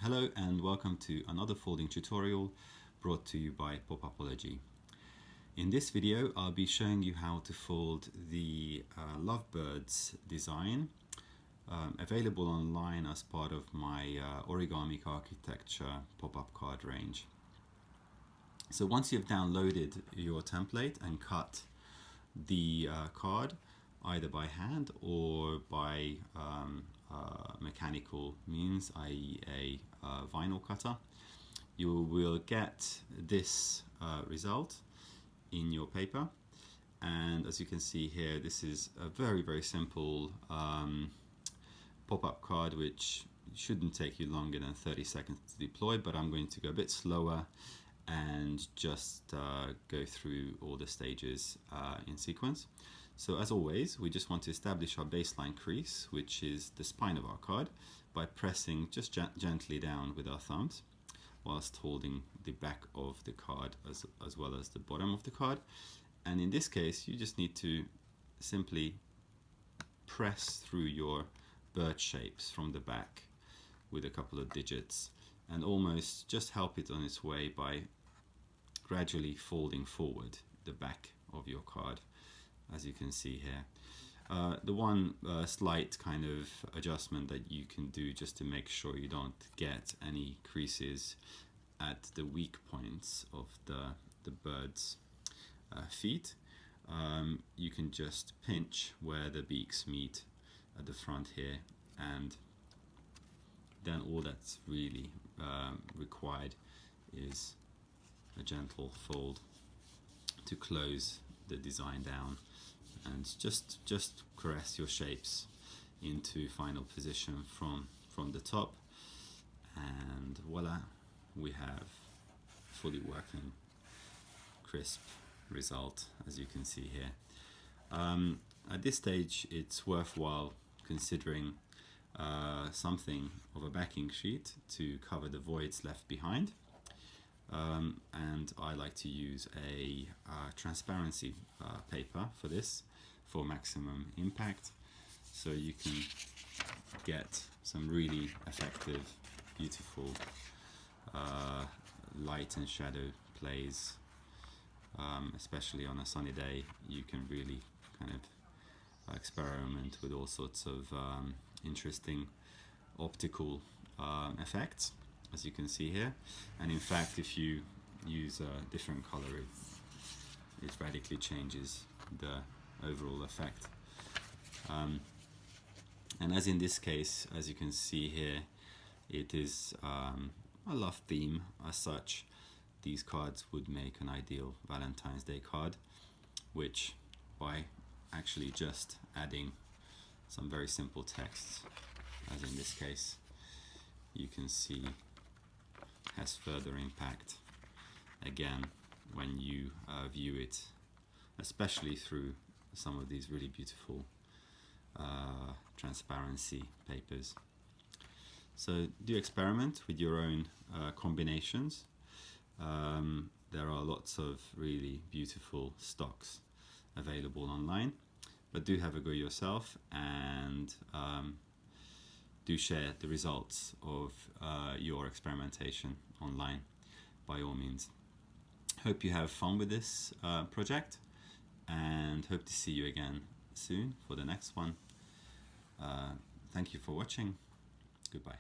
Hello and welcome to another folding tutorial brought to you by POPUPOLOGY. In this video I'll be showing you how to fold the Lovebirds design available online as part of my Origamic architecture pop-up card range. So once you've downloaded your template and cut the card either by hand or by mechanical means, i.e. a vinyl cutter, you will get this result in your paper. And as you can see here, this is a very simple pop-up card which shouldn't take you longer than 30 seconds to deploy, but I'm going to go a bit slower and just go through all the stages in sequence. So as always, we just want to establish our baseline crease, which is the spine of our card, by pressing just gently down with our thumbs whilst holding the back of the card as well as the bottom of the card. And in this case, you just need to simply press through your bird shapes from the back with a couple of digits and almost just help it on its way by gradually folding forward the back of your card, as you can see here. The one slight kind of adjustment that you can do just to make sure you don't get any creases at the weak points of the bird's feet, you can just pinch where the beaks meet at the front here, and then all that's really required is a gentle fold to close the design down and just caress your shapes into final position from the top, and voila, we have fully working crisp result, as you can see here. At this stage it's worthwhile considering something of a backing sheet to cover the voids left behind, and I like to use a transparency paper for this for maximum impact, so you can get some really effective, beautiful light and shadow plays. Especially on a sunny day, you can really kind of experiment with all sorts of interesting optical effects, as you can see here. And in fact, if you use a different color, it radically changes the overall effect. And as in this case, as you can see here, it is a love theme as such. These cards would make an ideal Valentine's Day card, which, by actually just adding some very simple texts, as in this case, you can see has further impact again when you view it, especially through some of these really beautiful transparency papers. So do experiment with your own combinations. There are lots of really beautiful stocks available online, but do have a go yourself, and do share the results of your experimentation online by all means. Hope you have fun with this project, and hope to see you again soon for the next one. Thank you for watching. Goodbye.